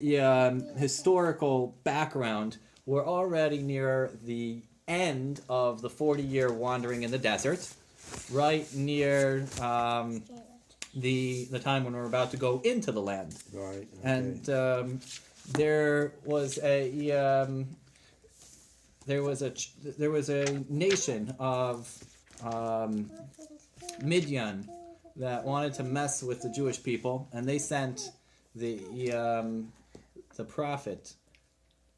historical background, we're already near the end of the 40-year wandering in the desert, right near the time when we're about to go into the land. Right. Okay. And there was a nation of Midian that wanted to mess with the Jewish people, and they sent the prophet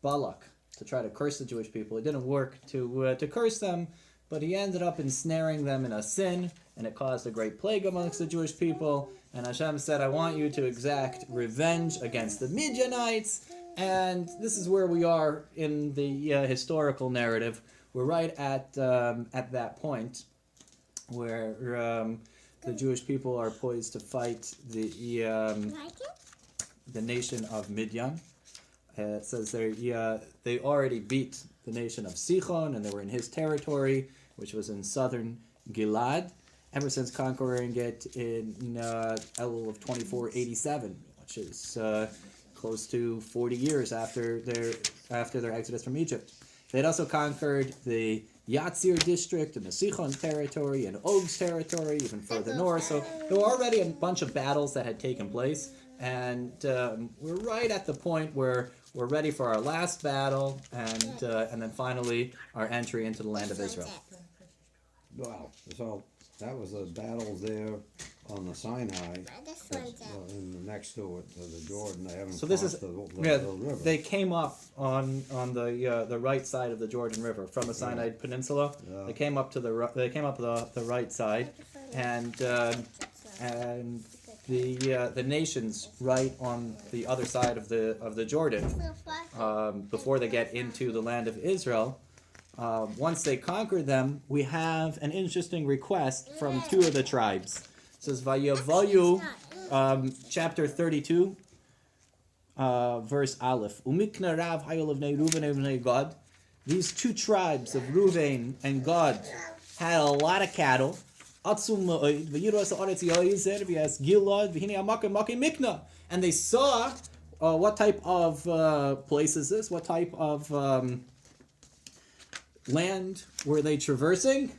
Balak to try to curse the Jewish people. It didn't work to curse them, but he ended up ensnaring them in a sin, and it caused a great plague amongst the Jewish people. And Hashem said, I want you to exact revenge against the Midianites. And this is where we are in the historical narrative. We're right at that point where the Jewish people are poised to fight the nation of Midian. It says they already beat the nation of Sichon, and they were in his territory, which was in southern Gilad, ever since conquering it in Elul of 2487, which is close to 40 years after their exodus from Egypt. They'd also conquered the Yatzir district and the Sichon territory and Og's territory, even further north. So there were already a bunch of battles that had taken place, and we're right at the point where we're ready for our last battle, and then finally our entry into the land of Israel. Wow. So that was a battle there on the Sinai, and next to it, the Jordan. They haven't crossed the river. They came up on the right side of the Jordan River from the Sinai Peninsula. Yeah. They came up the right side, and the nations right on the other side of the Jordan, before they get into the land of Israel. Once they conquer them, we have an interesting request from two of the tribes. It says Vayavayu, chapter 32, verse Aleph. Umikna Rav Hayol of Reuben and Gad. These two tribes of Reuben and Gad had a lot of cattle. And they saw what type of place is this? What type of land were they traversing?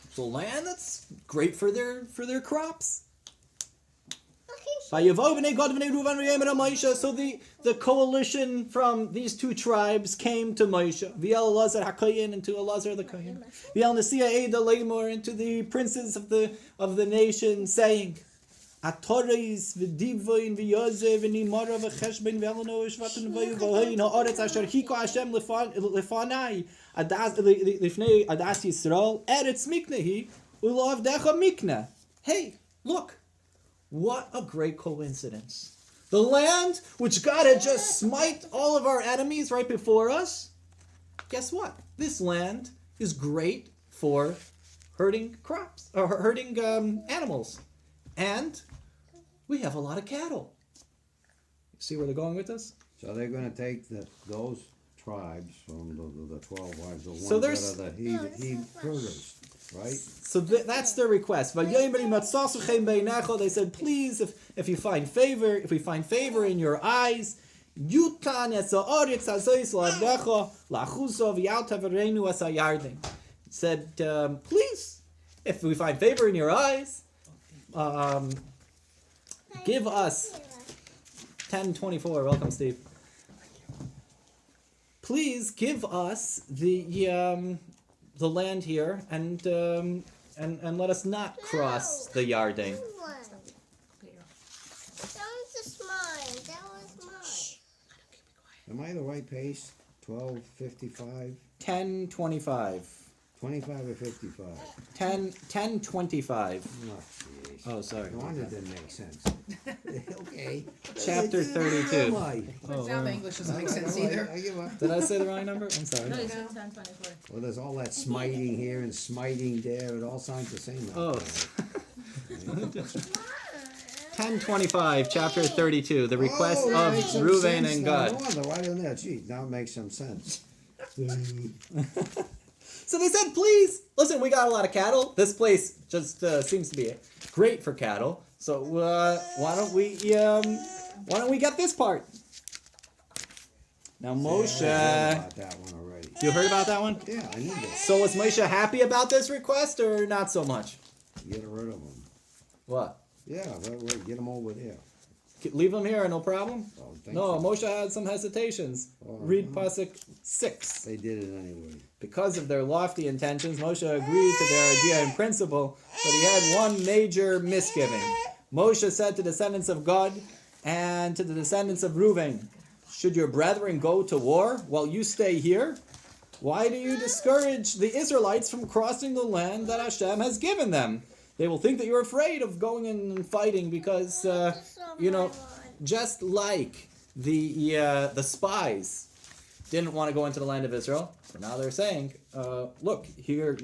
It's a land that's great for their crops. So the coalition from these two tribes came to Moshe, V'el Elazar HaKohen, and to Elazar the Kohen, V'el Nesiah Eda Lamor, and to the princes of the nation, saying, Atoris v'divoin v'yozev v'nimara v'cheshben v'elano v'shvatin v'yovohin ha'aretz asher hiko Hashem lefanai lifnei adas Yisrael eretz miknehi u'lavdecha mikna. Hey, look. What a great coincidence. The land which God had just smite all of our enemies right before us. Guess what? This land is great for herding crops, or herding animals. And we have a lot of cattle. See where they're going with this? So they're going to take those tribes from the 12 wives, the ones So that are the herders, right? So that's their request. They said, please, if we find favor in your eyes, said, please, if we find favor in your eyes, give us 1024. Welcome, Steve. Please give us the land here, and let us not cross the Yarden. That was mine. That was mine. Am I the right pace? 12:55? 1025. 25 or 55? 1025. Oh, jeez. Oh, sorry. No wonder it didn't make sense. Okay. Chapter 32. Oh, Now the English doesn't make sense either. I give up. Did I say the wrong number? I'm sorry. No. Well, there's all that smiting here and smiting there. It all sounds the same. Oh. 1025, chapter 32, the request that makes of some Reuben sense and now. Gad. No wonder, right in there. Gee, now it makes some sense. So they said, please, listen, we got a lot of cattle. This place just seems to be great for cattle. So why don't we get this part? Now I heard Moshe, about that one already. you heard about that one? Yeah, I knew that. So was Moshe happy about this request or not so much? Get rid of them. What? Yeah, that way, get them over there. Leave him here, no problem? Oh, thank No, you. Moshe had some hesitations. Read Pasuk 6. They did it anyway. Because of their lofty intentions, Moshe agreed to their idea in principle, but he had one major misgiving. Moshe said to the descendants of Gad and to the descendants of Reuben, should your brethren go to war while you stay here? Why do you discourage the Israelites from crossing the land that Hashem has given them? They will think that you're afraid of going in and fighting because, just like the spies didn't want to go into the land of Israel, so now they're saying, look, here,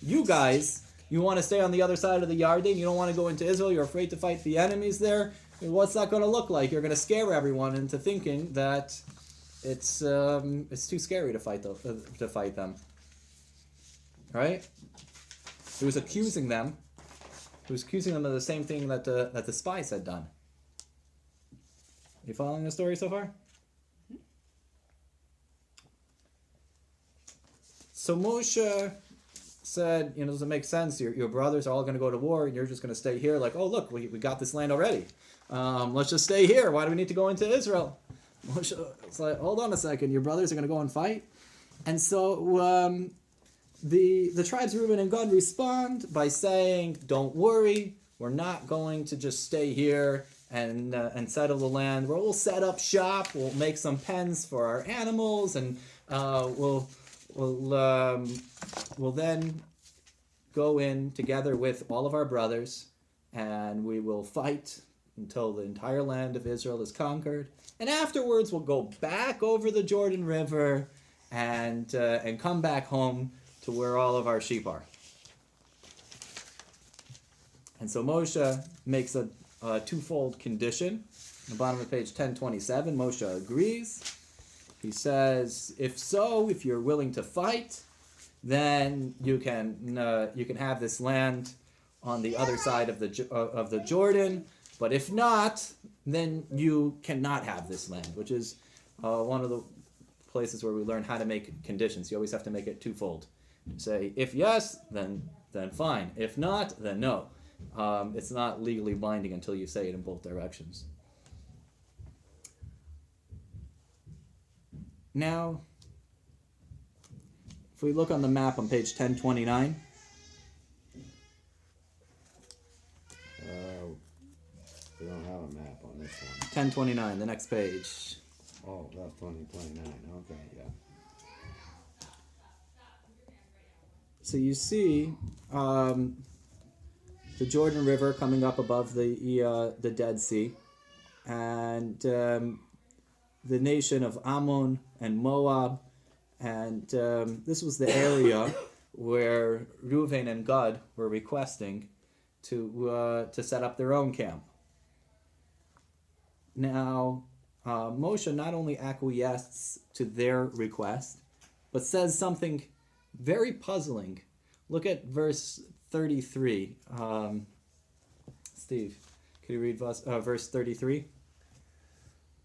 you guys, you want to stay on the other side of the Yarden, you don't want to go into Israel, you're afraid to fight the enemies there. What's that going to look like? You're going to scare everyone into thinking that it's too scary to fight them. Right? He was accusing them. He was accusing them of the same thing that the spies had done. You following the story so far? So Moshe said, does it make sense? Your brothers are all going to go to war, and you're just going to stay here. Like, oh look, we got this land already. Let's just stay here. Why do we need to go into Israel? Moshe was like, hold on a second. Your brothers are going to go and fight, and so the tribes Reuben and Gad respond by saying, don't worry, we're not going to just stay here and settle the land. We'll set up shop. We'll make some pens for our animals, and we'll then go in together with all of our brothers, and we will fight until the entire land of Israel is conquered. And afterwards, we'll go back over the Jordan River and come back home to where all of our sheep are. And so Moshe makes a twofold condition. On the bottom of page 1027, Moshe agrees. He says, if you're willing to fight, then you can have this land on the other side of the Jordan. But if not, then you cannot have this land, which is one of the places where we learn how to make conditions. You always have to make it twofold. You say, if yes, then fine. If not, then no. It's not legally binding until you say it in both directions. Now, if we look on the map on page 1029, we don't have a map on this one. 1029, the next page. Oh, that's 2029. Okay, yeah. So you see the Jordan River coming up above the Dead Sea, and the nation of Ammon and Moab, and this was the area where Reuben and Gad were requesting to set up their own camp. Now, Moshe not only acquiesces to their request, but says something very puzzling. Look at verse 33. Steve, could you read verse 33?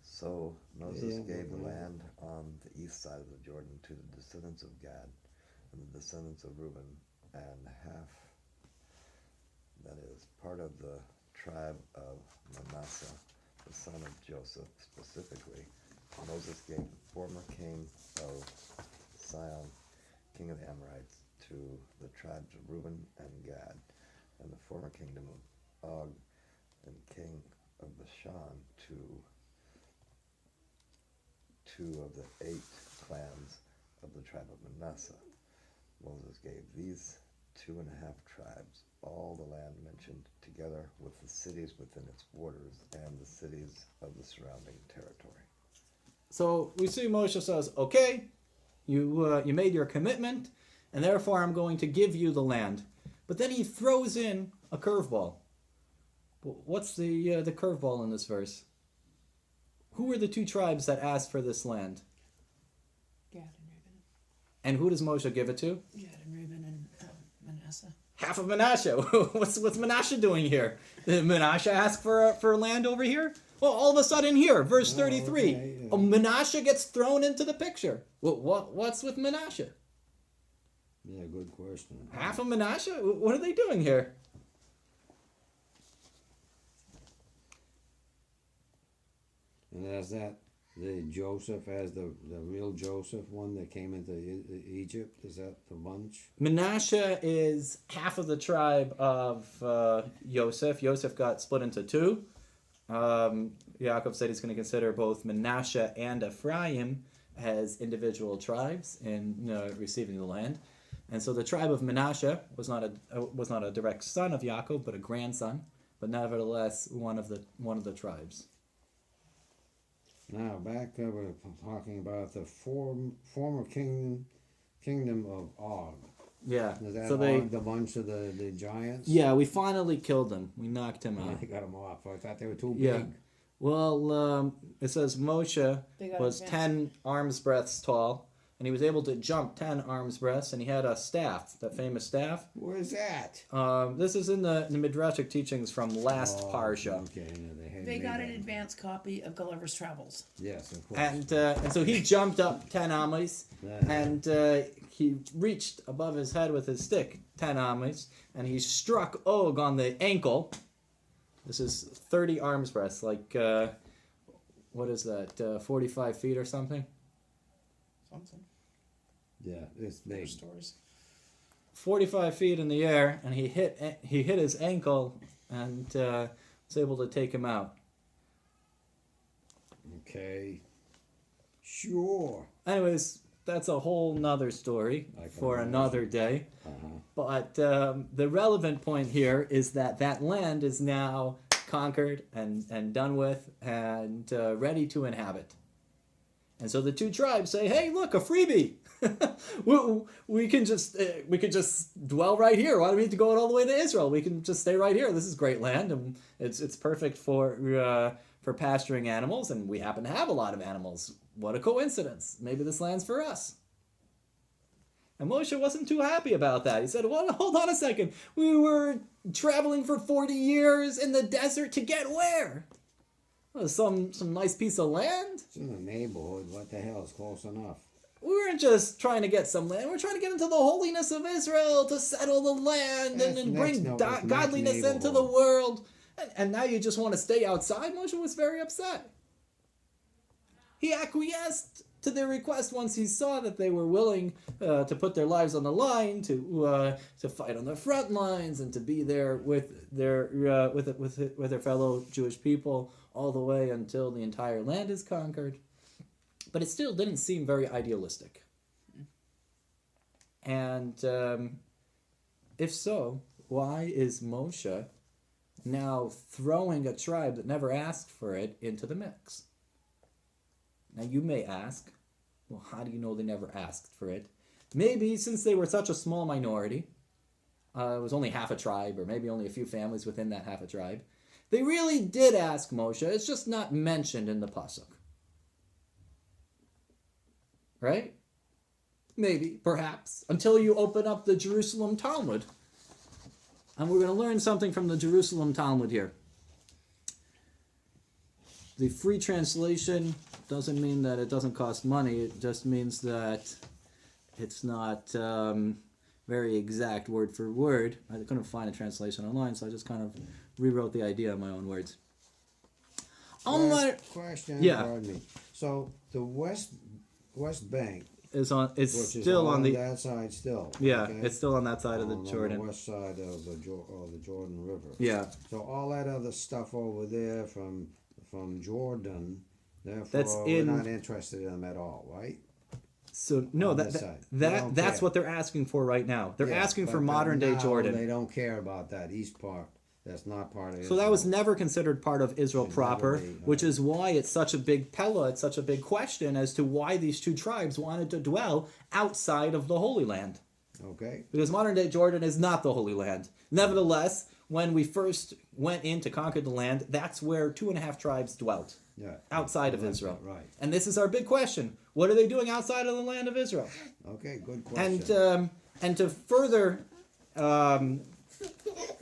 So Moses gave the land on the east side of the Jordan to the descendants of Gad and the descendants of Reuben, and half, that is, part of the tribe of Manasseh, the son of Joseph specifically. Moses gave the former king of Sihon, king of the Amorites, to the tribes of Reuben and Gad, and the former kingdom of Og and king of Bashan to two of the 8 clans of the tribe of Manasseh. Moses gave these 2.5 tribes all the land mentioned, together with the cities within its borders and the cities of the surrounding territory. So we see Moshe says, okay, you made your commitment, and therefore I'm going to give you the land. But then he throws in a curveball. What's the curveball in this verse? Who were the 2 tribes that asked for this land? Gad and Reuben. And who does Moshe give it to? Gad and Reuben and Manasseh. Half of Manasseh. What's Manasseh doing here? Did Manasseh ask for land over here? Well, all of a sudden here, verse Oh, 33, okay, yeah. Menashe gets thrown into the picture. What's with Menashe? Yeah, good question. Half of Menashe? What are they doing here? And as that, the Joseph, as the real Joseph one that came into Egypt, is that the bunch? Menashe is half of the tribe of Yosef. Yosef got split into two. Yaakov said he's going to consider both Menashe and Ephraim as individual tribes in receiving the land. And so the tribe of Menashe was not a direct son of Yaakov, but a grandson, but nevertheless one of the tribes. Now back we're talking about the former kingdom of Og. Yeah. Is that So they Og, the bunch of the giants? we finally killed him. We knocked him out. They got them off. I thought they were too Yeah. big. Well, it says Moshe They got was advanced. 10 arms breadths tall, and he was able to jump 10 arms breadths, and he had a staff, that famous staff. Where's that? This is in the Midrashic teachings from last Parsha. Okay, yeah, They made got that. an advanced copy of Gulliver's Travels. Yes, of course. And so he jumped up 10 amas, Yeah. and he reached above his head with his stick 10 amas, and he struck Og on the ankle. This is 30 arms breadths, like, what is that, 45 feet or something? Something. Yeah, it's Their big. stories. 45 feet in the air, and he hit his ankle and was able to take him out. Okay. Sure. Anyways, that's a whole nother story I can for imagine. another day. Uh-huh. But the relevant point here is that land is now conquered and done with and ready to inhabit. And so the two tribes say, "Hey, look, a freebie! we can just dwell right here. Why do we need to go all the way to Israel? We can just stay right here. This is great land, and it's perfect for pasturing animals. And we happen to have a lot of animals. What a coincidence! Maybe this land's for us." And Moshe wasn't too happy about that. He said, "Well, hold on a second. We were traveling for 40 years in the desert to get where? Well, some nice piece of land? It's in the neighborhood. What the hell? It's close enough. We weren't just trying to get some land. We're trying to get into the holiness of Israel, to settle the land That's and next- bring no, that's next godliness into the neighborhood. world. And now you just want to stay outside?" Moshe was very upset. He acquiesced to their request once he saw that they were willing to put their lives on the line, to fight on the front lines, and to be there with their fellow Jewish people all the way until the entire land is conquered. But it still didn't seem very idealistic. And if so, why is Moshe now throwing a tribe that never asked for it into the mix? Now you may ask, well, how do you know they never asked for it? Maybe since they were such a small minority, it was only half a tribe, or maybe only a few families within that half a tribe, they really did ask Moshe. It's just not mentioned in the pasuk. Right? Maybe, perhaps, until you open up the Jerusalem Talmud. And we're going to learn something from the Jerusalem Talmud here. The free translation doesn't mean that it doesn't cost money. It just means that it's not very exact word for word. I couldn't find a translation online, so I just kind of rewrote the idea in my own words. Question. Yeah. Pardon me. So the West Bank, It's which still is on the that side still. yeah. okay? It's still on that side of the On Jordan. the west side of the Jordan River. Yeah, So all that other stuff over there from Jordan, therefore That's we're in- not interested in them at all, right? so no, On that this side. They that don't that's care. what they're asking for right now. They're Yeah, asking for but modern day now Jordan. They don't care about that east part. That's not part of it. So that was never considered part of Israel Should proper, never be, which is why it's such a big pella, it's such a big question as to why these two tribes wanted to dwell outside of the Holy Land. Okay. Because modern day Jordan is not the Holy Land. Nevertheless, when we first went in to conquer the land, that's where 2.5 tribes dwelt, Yeah. outside of Right, Israel. Right. And this is our big question. What are they doing outside of the land of Israel? Okay. Good question. And to further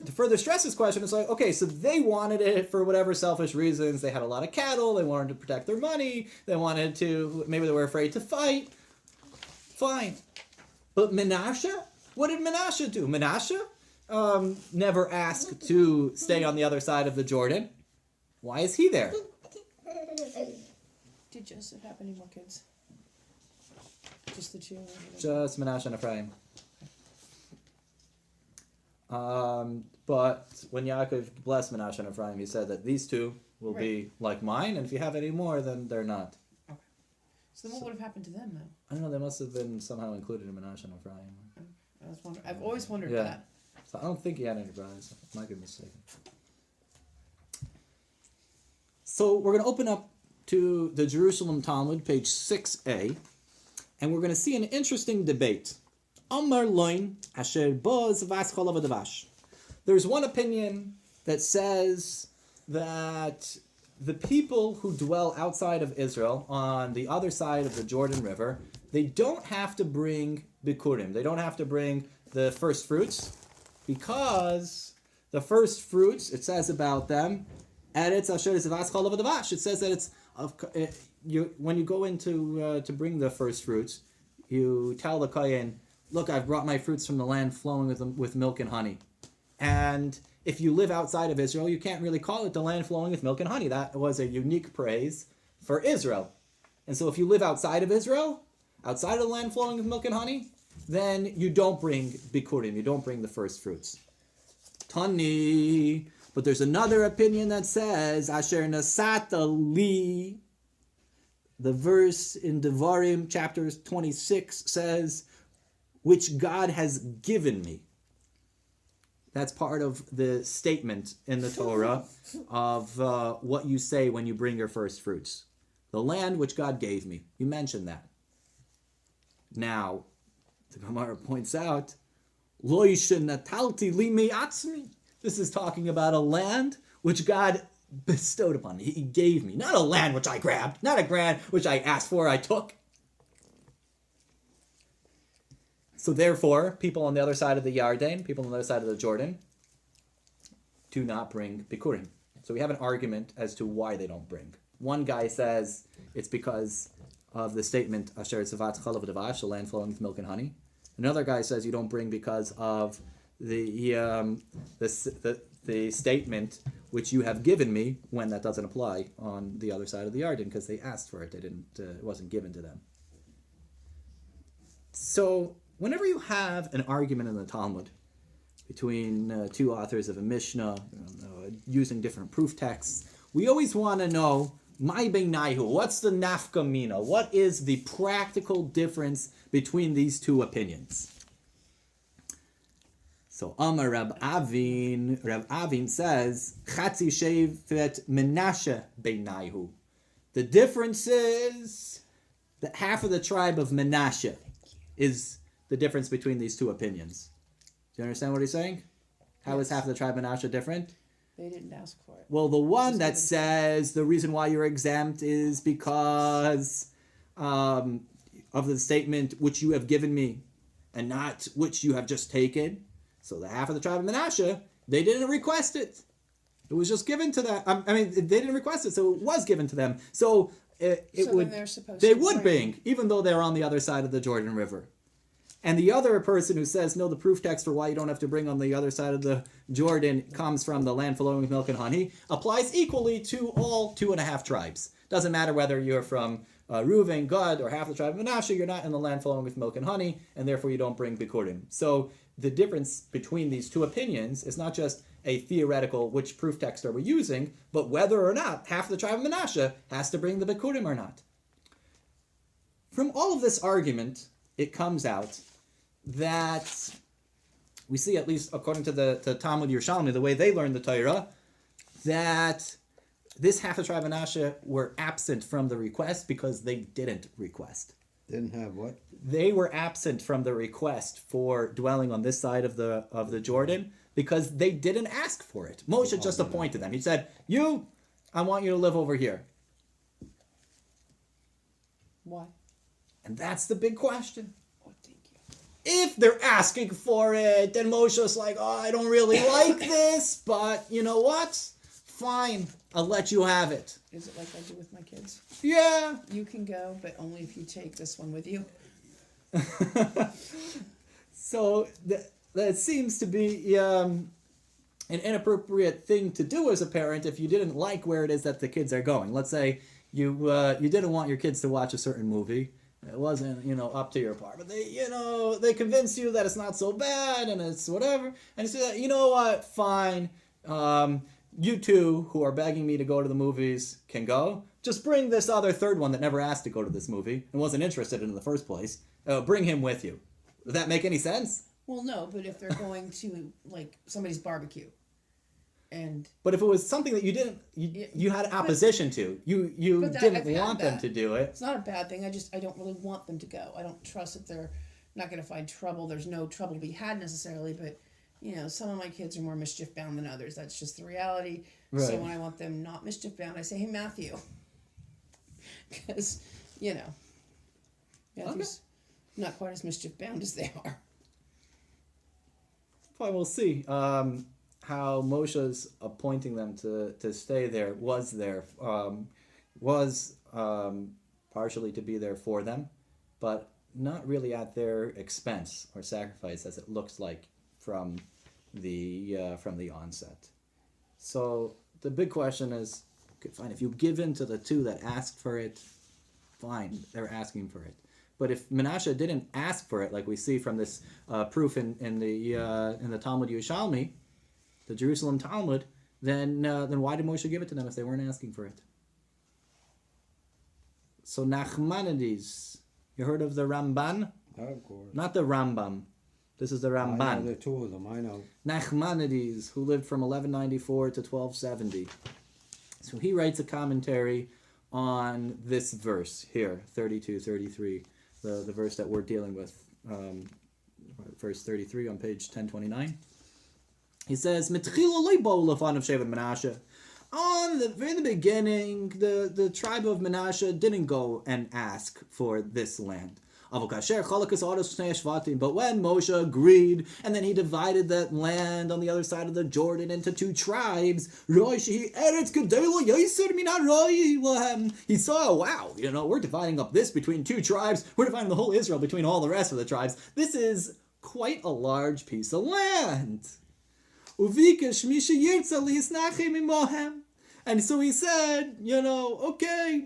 to further stress this question, it's like, okay, so they wanted it for whatever selfish reasons. They had a lot of cattle. They wanted to protect their money. They wanted to, maybe they were afraid to fight. Fine. But Menashe? What did Menashe do? Menashe never asked to stay on the other side of the Jordan. Why is he there? Did Joseph have any more kids? Just the two? Just Menashe and Ephraim. But when Yaakov blessed Menashe and Ephraim, he said that these two will be like mine, and if you have any more, then they're not. Okay. So then what would have happened to them, though? I don't know, they must have been somehow included in Menashe and Ephraim. I've always wondered Yeah. that. So I don't think he had any brothers. I might be mistaken. So we're going to open up to the Jerusalem Talmud, page 6a, and we're going to see an interesting debate. Amar loin asher boz vas cholav adavash. There's one opinion that says that the people who dwell outside of Israel, on the other side of the Jordan River, they don't have to bring bikurim. They don't have to bring the first fruits, because the first fruits, it says about them, eretz asher vas cholav adavash. It says that it's when you go into to bring the first fruits, you tell the kohen, look, I've brought my fruits from the land flowing with milk and honey. And if you live outside of Israel, you can't really call it the land flowing with milk and honey. That was a unique praise for Israel. And so if you live outside of Israel, outside of the land flowing with milk and honey, then you don't bring bikurim, you don't bring the first fruits. Tani. But there's another opinion that says, Asher nasata li. The verse in Devarim, chapter 26, says, which God has given me. That's part of the statement in the Torah of what you say when you bring your first fruits. The land which God gave me. You mentioned that. Now, the Gemara points out, Lo natalti li me'atzmi. This is talking about a land which God bestowed upon me. He gave me. Not a land which I grabbed. Not a land which I asked for, I took. So therefore, people on the other side of the Yarden, people on the other side of the Jordan, do not bring bikurim. So we have an argument as to why they don't bring. One guy says it's because of the statement, Asher Tzavat Chalav Davash, the land flowing with milk and honey. Another guy says you don't bring because of the statement which you have given me, when that doesn't apply on the other side of the Yarden, because they asked for it. They didn't. It wasn't given to them. So whenever you have an argument in the Talmud between two authors of a Mishnah, using different proof texts, we always want to know, my beinaihu, what's the nafka mina? What is the practical difference between these two opinions? So Amar Rab Avin says, Chatzi shevet Menashe beinaihu. The difference is that half of the tribe of Menashe is the difference between these two opinions. Do you understand what he's saying? How is half of the tribe of Menashe different? They didn't ask for it. Well, the one that says the reason why you're exempt is because of the statement which you have given me and not which you have just taken. So the half of the tribe of Menashe, they didn't request it. It was just given to them. I mean, they didn't request it, so it was given to them. So they would bring, even though they're on the other side of the Jordan River. And the other person who says, no, the proof text for why you don't have to bring on the other side of the Jordan comes from the land flowing with milk and honey, applies equally to all 2.5 tribes. Doesn't matter whether you're from Reuben, Gad, or half the tribe of Menashe, you're not in the land flowing with milk and honey, and therefore you don't bring bikurim. So the difference between these two opinions is not just a theoretical, which proof text are we using, but whether or not half the tribe of Menashe has to bring the bikurim or not. From all of this argument, it comes out that we see, at least according to the Talmud Yerushalmi, the way they learned the Torah, that this half of the tribe of Menashe were absent from the request because they didn't request. Didn't have what? They were absent from the request for dwelling on this side of the Jordan because they didn't ask for it. Moshe just appointed them. He said, I want you to live over here. Why? And that's the big question. Oh, thank you. if they're asking for it, then Moshe's like, oh, I don't really like this, but you know what? Fine, I'll let you have it. Is it like I do with my kids? Yeah. You can go, but only if you take this one with you. So that seems to be an inappropriate thing to do as a parent if you didn't like where it is that the kids are going. Let's say you didn't want your kids to watch a certain movie. It wasn't, up to your part. But they convince you that it's not so bad and it's whatever. And you say, you know what, fine. You two who are begging me to go to the movies can go. Just bring this other third one that never asked to go to this movie and wasn't interested in the first place. Bring him with you. Does that make any sense? Well, no, but if they're going to, like, somebody's barbecue. But if it was something that you had opposition to, you didn't want them to do it. It's not a bad thing. I don't really want them to go. I don't trust that they're not going to find trouble. There's no trouble to be had necessarily, but some of my kids are more mischief bound than others. That's just the reality. Right. So when I want them not mischief bound, I say, "Hey, Matthew," because Matthew's not quite as mischief bound as they are. Well, we'll see. How Moshe's appointing them to stay there was partially to be there for them, but not really at their expense or sacrifice, as it looks like from the onset. So the big question is, okay, fine, if you give in to the two that asked for it, fine, they're asking for it. But if Menashe didn't ask for it, like we see from this proof in the Talmud Yerushalmi, the Jerusalem Talmud, then why did Moshe give it to them if they weren't asking for it? So Nachmanides, you heard of the Ramban? Of course. Not the Rambam. This is the Ramban. I know, there are two of them, I know. Nachmanides, who lived from 1194 to 1270. So he writes a commentary on this verse here, 32-33, the verse that we're dealing with, verse 33 on page 1029. He says, on the very beginning, the tribe of Menashe didn't go and ask for this land. But when Moshe agreed, and then he divided that land on the other side of the Jordan into two tribes, he saw, wow, we're dividing up this between two tribes, we're dividing the whole Israel between all the rest of the tribes. This is quite a large piece of land. And so he said, okay,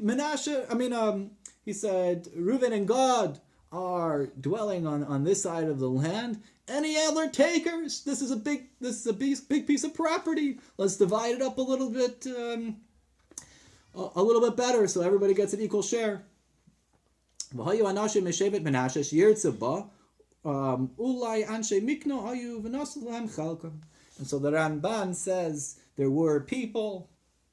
he said, Reuben and Gad are dwelling on this side of the land. Any other takers? This is a big piece of property. Let's divide it up a little bit better so everybody gets an equal share. And so the Ramban says there were people,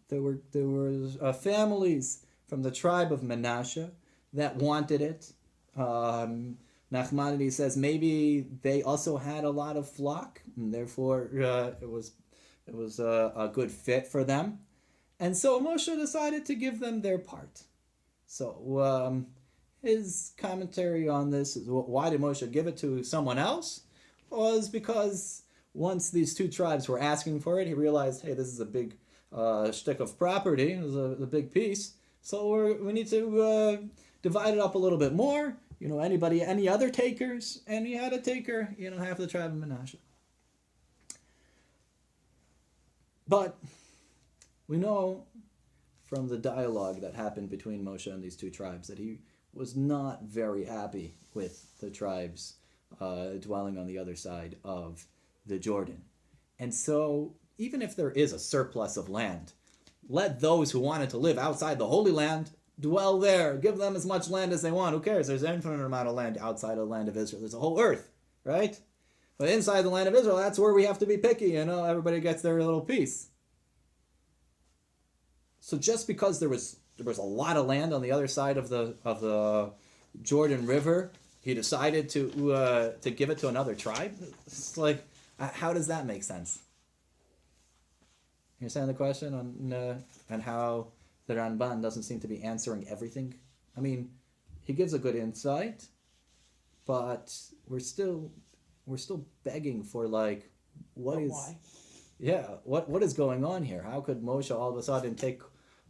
there were families from the tribe of Menashe that wanted it. Nachmanides says maybe they also had a lot of flock, and therefore it was a good fit for them. And so Moshe decided to give them their part. So his commentary on this is, why did Moshe give it to someone else? Was because once these two tribes were asking for it, he realized, hey, this is a big shtick of property. It was a big piece. So we need to divide it up a little bit more. Any other takers? And he had a taker, half the tribe of Menashe. But we know from the dialogue that happened between Moshe and these two tribes that he was not very happy with the tribes dwelling on the other side of the Jordan. And so even if there is a surplus of land, let those who wanted to live outside the Holy Land dwell there. Give them as much land as they want. Who cares? There's an infinite amount of land outside of the land of Israel. There's a whole earth, right? But inside the land of Israel, that's where we have to be picky. Everybody gets their little piece. So just because there was a lot of land on the other side of the Jordan River, he decided to give it to another tribe. It's like, how does that make sense? You understand the question on how the Ramban doesn't seem to be answering everything? He gives a good insight, but we're still begging for like what But is why? what is going on here? How could Moshe all of a sudden take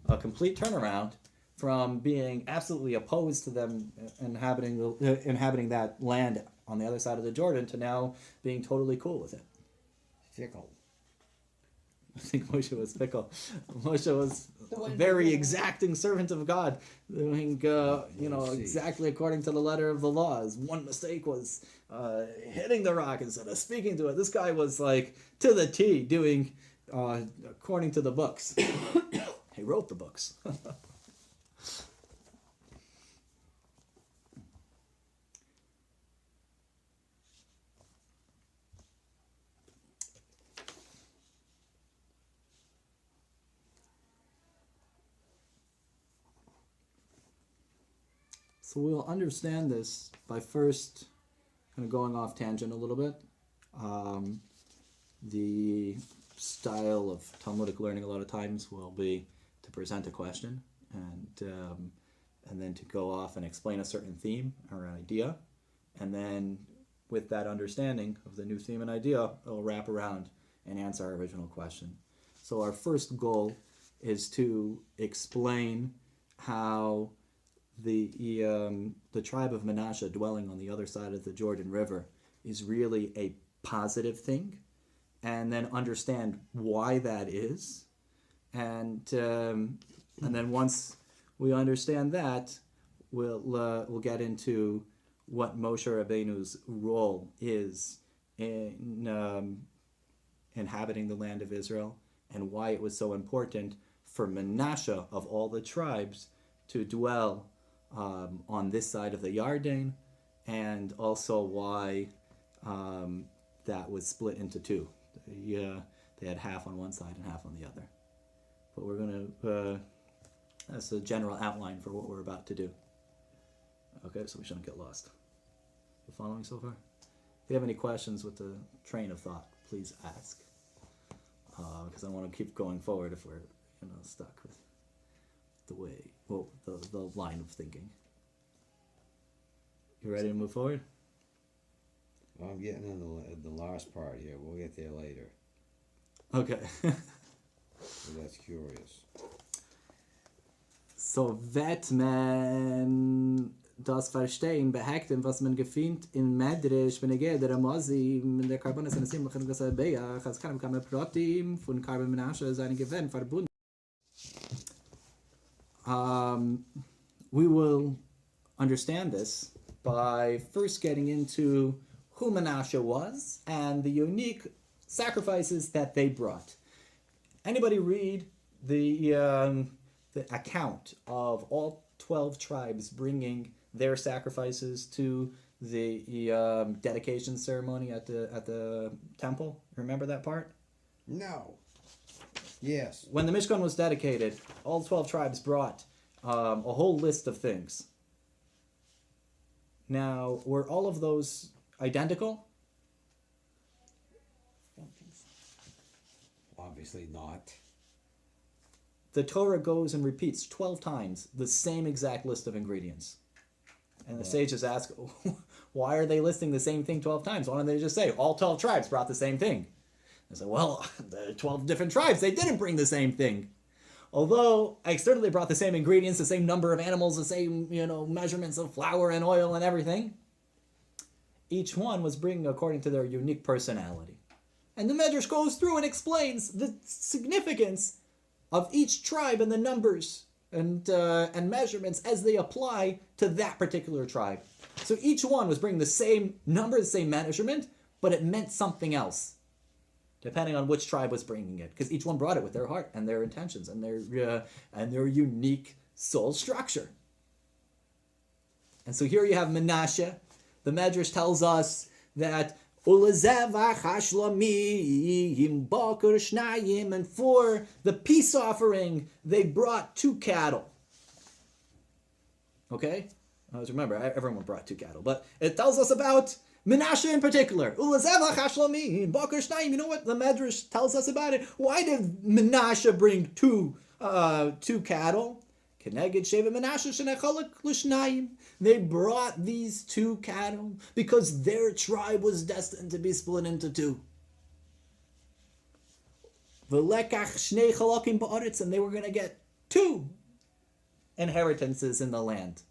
a complete turnaround from being absolutely opposed to them inhabiting that land on the other side of the Jordan to now being totally cool with it? Fickle. I think Moshe was fickle. Moshe was The a one very who- exacting servant of God, doing exactly according to the letter of the laws. One mistake was hitting the rock instead of speaking to it. This guy was like to the T, doing according to the books. He wrote the books. So we'll understand this by first kind of going off tangent a little bit. The style of Talmudic learning a lot of times will be to present a question and then to go off and explain a certain theme or an idea. And then with that understanding of the new theme and idea, it'll wrap around and answer our original question. So our first goal is to explain how the tribe of Manasseh dwelling on the other side of the Jordan River is really a positive thing, and then understand why that is, and then once we understand that, we'll get into what Moshe Rabbeinu's role is in inhabiting the land of Israel, and why it was so important for Manasseh of all the tribes to dwell on this side of the Yarden, and also why that was split into two. They had half on one side and half on the other. But we're going to, that's a general outline for what we're about to do. Okay, so we shouldn't get lost. You following so far? If you have any questions with the train of thought, please ask. Because I want to keep going forward if we're stuck with the way, the line of thinking. You ready to move forward? Well, I'm getting into the last part here. We'll get there later. Okay. So that's curious. So wird man das verstehen, behekten, was man gefindt in Medrash, wenn der Ramazim, in der Karbonas und Sim, und das Beach, als kann Protim von Carbon Menashe seine Gewinn verbunden. We will understand this by first getting into who Manasseh was and the unique sacrifices that they brought. Anybody read the account of all 12 tribes bringing their sacrifices to the dedication ceremony at the temple? Remember that part? No. Yes. When the Mishkan was dedicated, all 12 tribes brought a whole list of things. Now, were all of those identical? Don't think so. Obviously not. The Torah goes and repeats 12 times the same exact list of ingredients. And the sages ask, why are they listing the same thing 12 times? Why don't they just say, all 12 tribes brought the same thing? They say, well, the 12 different tribes, they didn't bring the same thing. Although externally brought the same ingredients, the same number of animals, the same, measurements of flour and oil and everything, each one was bringing according to their unique personality. And the Medrash goes through and explains the significance of each tribe and the numbers and measurements as they apply to that particular tribe. So each one was bringing the same number, the same measurement, but it meant something else, depending on which tribe was bringing it, because each one brought it with their heart and their intentions and their unique soul structure. And so here you have Menashe. The Medrash tells us that and for the peace offering, they brought 2 cattle. Okay? Always remember, everyone brought 2 cattle. But it tells us about Menashe in particular. You know what the Medrash tells us about it? Why did Menashe bring two cattle? They brought these two cattle because their tribe was destined to be split into two. And they were going to get two inheritances in the land.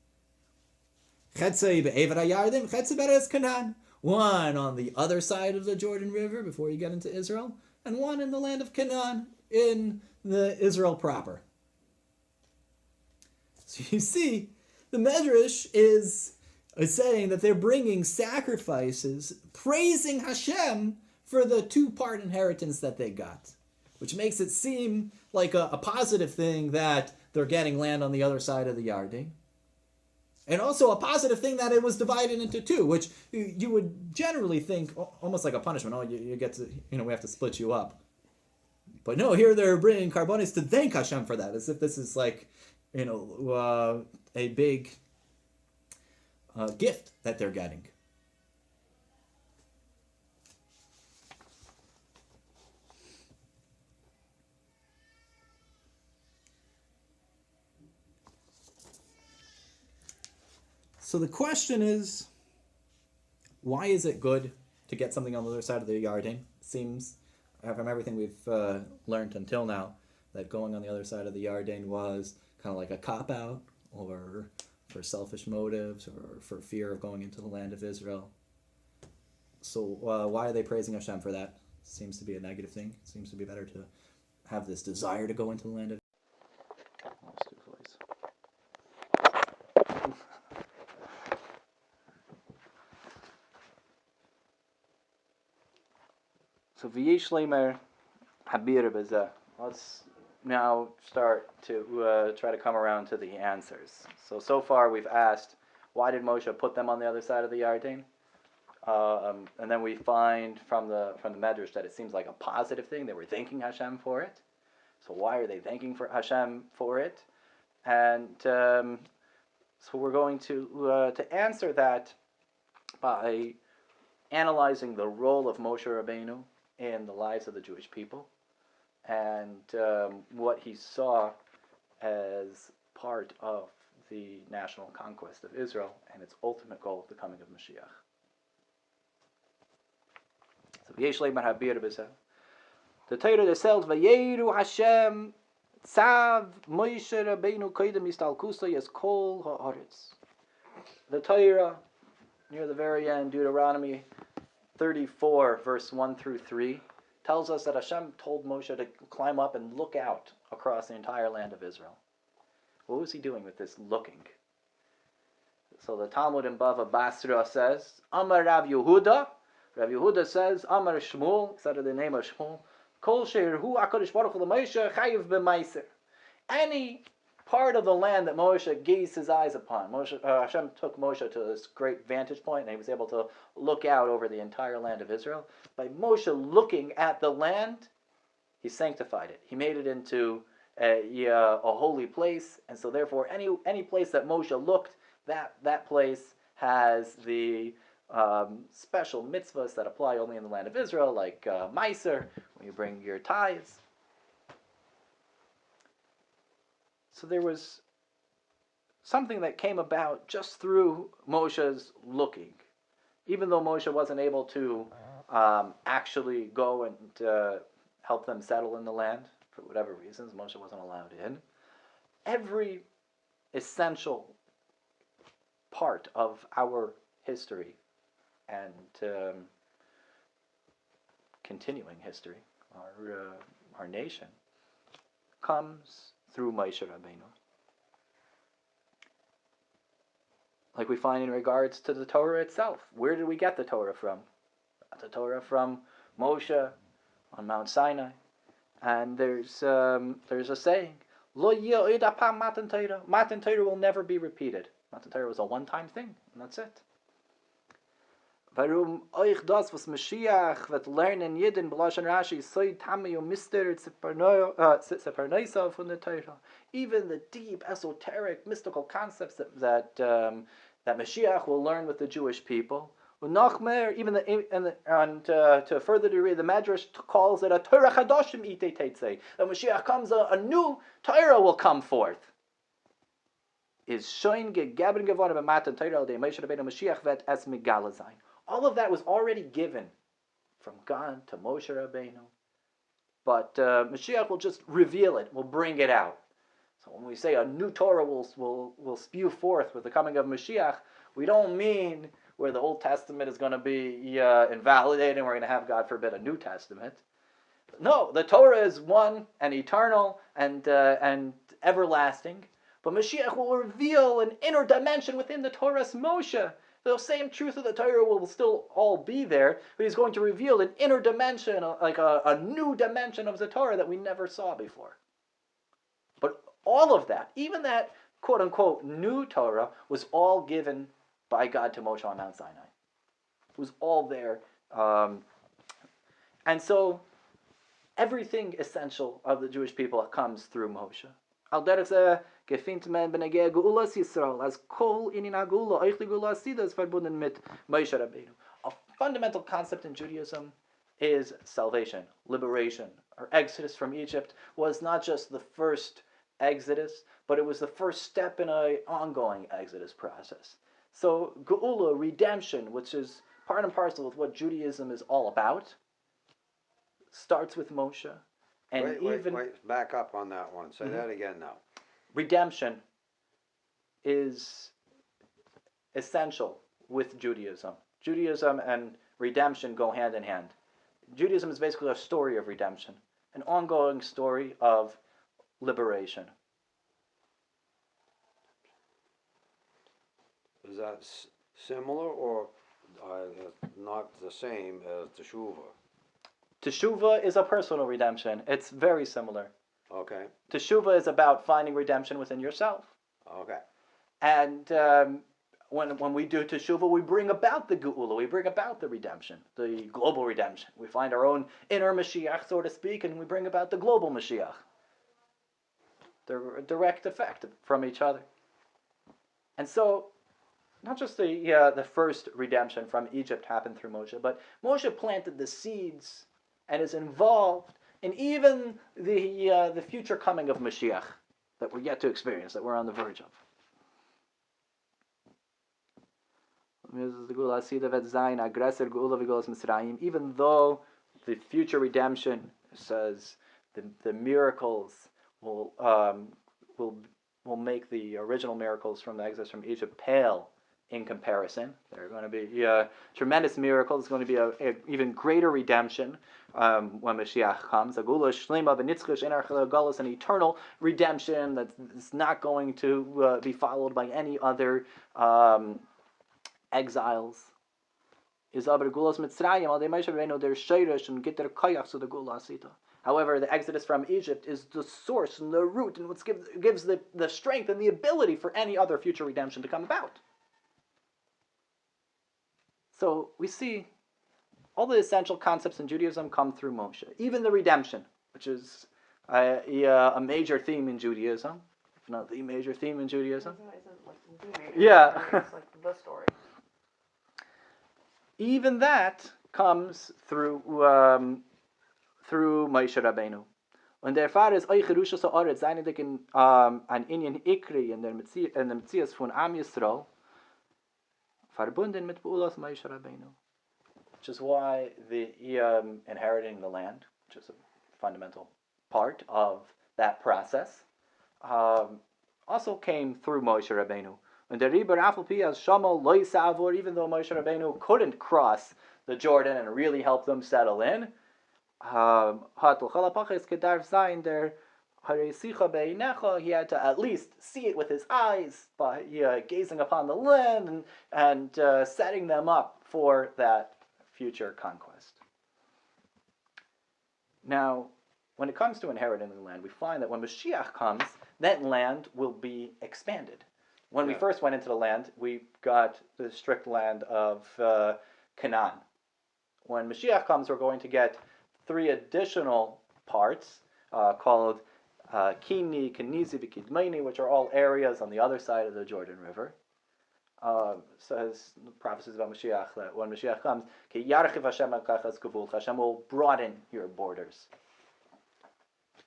One on the other side of the Jordan River before you get into Israel, and one in the land of Canaan in the Israel proper. So you see, the Medrash is saying that they're bringing sacrifices, praising Hashem for the two-part inheritance that they got, which makes it seem like a positive thing that they're getting land on the other side of the Yarden. And also a positive thing that it was divided into two, which you would generally think almost like a punishment. Oh, you get to, we have to split you up. But no, here they're bringing carbonis to thank Hashem for that, as if this is like, a big gift that they're getting. So the question is, why is it good to get something on the other side of the Yarden? It seems, from everything we've learned until now, that going on the other side of the Yarden was kind of like a cop-out, or for selfish motives, or for fear of going into the land of Israel. So why are they praising Hashem for that? Seems to be a negative thing. It seems to be better to have this desire to go into the land of So v'yesh leimer habir b'zeh. Let's now start to try to come around to the answers. So far we've asked, why did Moshe put them on the other side of the Yarden? And then we find from the Medrash that it seems like a positive thing. They were thanking Hashem for it. So why are they thanking for Hashem for it? And so we're going to answer that by analyzing the role of Moshe Rabbeinu in the lives of the Jewish people, and what he saw as part of the national conquest of Israel and its ultimate goal, the coming of Mashiach. So, V'yesh leimar habir b'zeh. The Torah says, "Vayeru Hashem tzav Moshe Rabbeinu koydem istalkusa yes kol haaretz." The Torah, near the very end, Deuteronomy 34, verse 1 through 3, tells us that Hashem told Moshe to climb up and look out across the entire land of Israel. What was he doing with this looking? So the Talmud in Bava Basra says, Amar Rav Yehuda. Rav Yehuda says, Amar Shmuel, instead of the name of Shmuel, Kol she'irhu HaKadosh Baruch Hu l'Moshe chayiv b'maiser. Any part of the land that Moshe gazed his eyes upon. Hashem took Moshe to this great vantage point, and he was able to look out over the entire land of Israel. By Moshe looking at the land, he sanctified it. He made it into a holy place, and so therefore any place that Moshe looked, that place has the special mitzvahs that apply only in the land of Israel, like Meiser, when you bring your tithes. So there was something that came about just through Moshe's looking. Even though Moshe wasn't able to actually go and help them settle in the land, for whatever reasons, Moshe wasn't allowed in. Every essential part of our history and continuing history, our nation, comes through Moshe Rabbeinu. Like we find in regards to the Torah itself. Where did we get the Torah from? The Torah from Moshe on Mount Sinai. And there's a saying, Lo yeh od hapam Matan Torah. Matan Torah will never be repeated. Matan Torah was a one-time thing, and that's it. Warum euch das, was Mashiach wird lernen jeden B'lashon Rashi, soy tami mister Zeparnoisa von the Torah. Even the deep, esoteric, mystical concepts that Mashiach will learn with the Jewish people. And to further degree, the Medrash calls it a Torah Chadoshim Ite Tetzei. That Mashiach comes, a new Torah will come forth. is shoin gegeben geworden bei Matan Torah der Moshe Rabbeinu Mashiach vet es megala sein. All of that was already given from God to Moshe Rabbeinu, but Mashiach will just reveal it, will bring it out. So when we say a new Torah will spew forth with the coming of Mashiach, we don't mean where the Old Testament is going to be invalidated and we're going to have, God forbid, a New Testament. No, the Torah is one and eternal and everlasting, but Mashiach will reveal an inner dimension within the Torah's Moshe. The same truth of the Torah will still all be there, but he's going to reveal an inner dimension, like a new dimension of the Torah that we never saw before. But all of that, even that quote-unquote new Torah, was all given by God to Moshe on Mount Sinai. It was all there. And so everything essential of the Jewish people comes through Moshe. Al derech zeh gefindt men benegei geulas Yisrael, as kol inin hagula euch geulas sida is verbunden mit Moshe Rabbeinu. A fundamental concept in Judaism is salvation, liberation. Our exodus from Egypt was not just the first exodus, but it was the first step in an ongoing exodus process. So geula, redemption, which is part and parcel with what Judaism is all about, starts with Moshe. And wait, back up on that one. Say that again now. Redemption is essential with Judaism. Judaism and redemption go hand in hand. Judaism is basically a story of redemption, an ongoing story of liberation. Is that similar or not the same as Teshuvah? Teshuvah is a personal redemption. It's very similar. Okay. Teshuvah is about finding redemption within yourself. Okay. And when we do Teshuvah, we bring about the Geula, we bring about the redemption, the global redemption. We find our own inner Mashiach, so to speak, and we bring about the global Mashiach. They're a direct effect from each other. And so, not just the first redemption from Egypt happened through Moshe, but Moshe planted the seeds and is involved in even the future coming of Mashiach that we're yet to experience, that we're on the verge of. Even though the future redemption says the miracles will make the original miracles from the exodus from Egypt pale in comparison. There are going to be tremendous miracles. There's going to be a even greater redemption when Mashiach comes. An eternal redemption that's not going to be followed by any other exiles. However, the exodus from Egypt is the source and the root and what gives the strength and the ability for any other future redemption to come about. So we see all the essential concepts in Judaism come through Moshe. Even the redemption, which is a major theme in Judaism, if not the major theme in Judaism. Yeah. It's like the story. Even that comes through Moshe Rabbeinu. Und der Fall ist euch Jerusha so Oretz, seine Dicken an Inyan Ikri in der Metzias von Am Yisrael, verbunden mit Beulas Moshe Rabbeinu. Which is why the inheriting the land, which is a fundamental part of that process, also came through Moshe Rabbeinu. And the Riber Afalpi as Shama Loi Savor, even though Moshe Rabbeinu couldn't cross the Jordan and really help them settle in, he had to at least see it with his eyes by gazing upon the land and setting them up for that future conquest. Now, when it comes to inheriting the land, we find that when Mashiach comes, that land will be expanded. When we first went into the land, we got the strict land of Canaan. When Mashiach comes, we're going to get 3 additional parts called Kini, Kenizi, Vikidmaini, which are all areas on the other side of the Jordan River. Says prophecies about Mashiach that when Mashiach comes, Hashem will broaden your borders.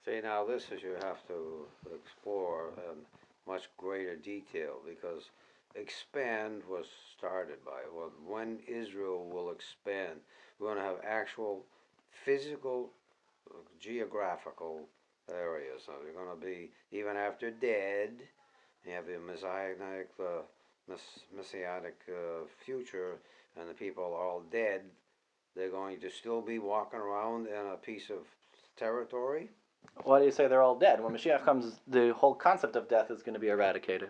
See, now this is you have to explore, and much greater detail, because expand was started by, well, when Israel will expand, we're going to have actual physical, geographical areas. So you're going to be, even after dead, you have the messianic future, and the people are all dead. They're going to still be walking around in a piece of territory. Why do you say they're all dead? When Mashiach comes, the whole concept of death is going to be eradicated.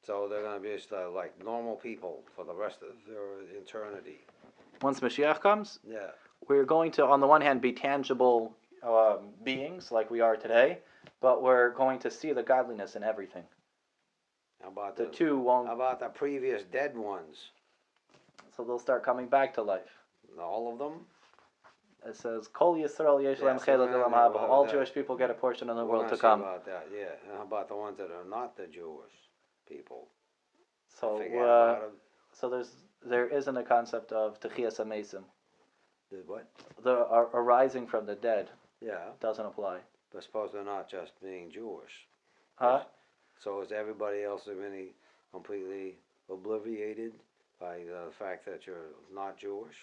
So they're going to be just like normal people for the rest of their eternity. Once Mashiach comes, Yeah. we're going to, on the one hand, be tangible beings like we are today, but we're going to see the godliness in everything. How about The two won't. How about the previous dead ones? So they'll start coming back to life. All of them? It says, Kol Yisrael yesh lem so chelek we're l'olam gonna- haba. All Jewish people get a portion in the We're world gonna to see come. about that, yeah. And how about the ones that are not the Jewish people? So, Forget about them. so there isn't a concept of Techias HaMesim. The what? The arising from the dead Yeah, doesn't apply. but suppose they're not just being Jewish. Huh? So is everybody else really completely obliviated by the fact that you're not Jewish?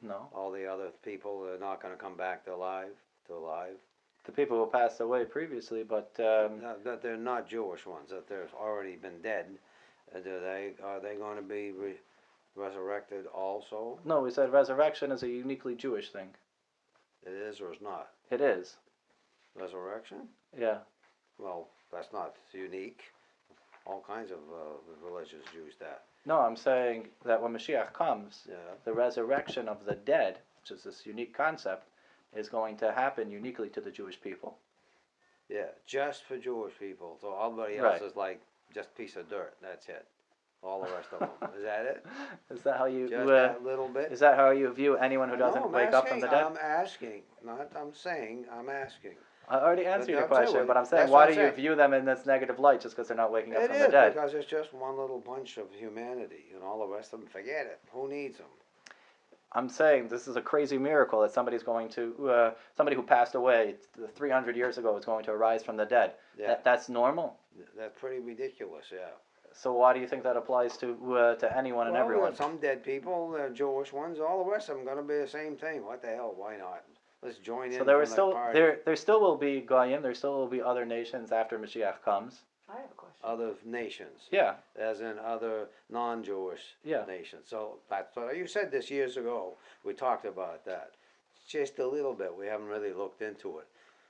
No. All the other people are not going to come back to alive. The people who passed away previously, but That they're not Jewish ones. That they've already been dead. Are they going to be resurrected also? no, we said resurrection is a uniquely Jewish thing. It is or is not? It is. Resurrection? Yeah. Well, that's not unique. All kinds of religions use that. No, I'm saying that when Mashiach comes, Yeah. the resurrection of the dead, which is this unique concept, is going to happen uniquely to the Jewish people. Yeah, just for Jewish people. So everybody else Right. is like just a piece of dirt. That's it. All the rest of them. Is that it? Is that how you? Just that little bit? Is that how you view anyone who doesn't No, I'm wake up from the dead? I'm asking. Not I'm saying. I'm asking. I already answered your I'm saying, question, but I'm saying, that's why what do I'm you saying. view them in this negative light just because they're not waking up It from is the dead? because it's just one little bunch of humanity, and all the rest of them, forget it. Who needs them? I'm saying this is a crazy miracle that somebody's going to, somebody who passed away 300 years ago is going to arise from the dead. Yeah. That's normal. That's pretty ridiculous. Yeah. So why do you think that applies to anyone and everyone? Some dead people, the Jewish ones, all the rest of them going to be the same thing. What the hell? Why not? Let's join in. So there from was still the party. there still will be Goyim. There still will be other nations after Mashiach comes. I have a question. Other nations. Yeah. As in other non-Jewish nations. So that's what you said this years ago. We talked about that. Just a little bit. We haven't really looked into it.